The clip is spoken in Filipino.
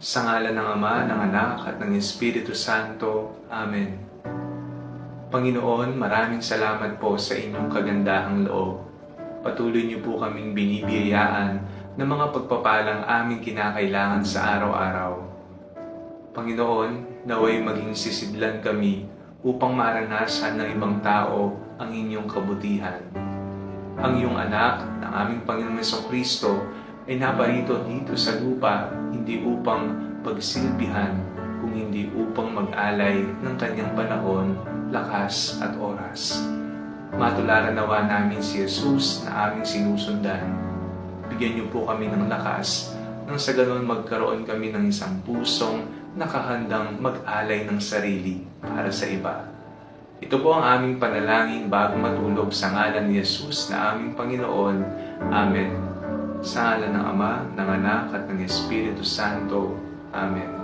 Sa ngalan ng Ama, ng Anak, at ng Espiritu Santo. Amen. Panginoon, maraming salamat po sa inyong kagandahang loob. Patuloy niyo po kaming binibiyayaan ng mga pagpapalang aming kinakailangan sa araw-araw. Panginoon, naway maging sisidlan kami upang maranasan ng ibang tao ang inyong kabutihan. Ang iyong anak, ng aming Panginoong Jesucristo, ay naparito dito sa lupa hindi upang pagsilbihan, kung hindi upang mag-alay ng kanyang panahon, lakas at oras. Matularan nawa namin si Jesus na aming sinusundan. Bigyan niyo po kami ng lakas nang sa ganon magkaroon kami ng isang pusong nakahandang mag-alay ng sarili para sa iba. Ito po ang aming panalangin bago matulog sa ngalan ni Jesus na aming Panginoon. Amen. Sa ngalan ng Ama, ng Anak, at ng Espiritu Santo. Amen.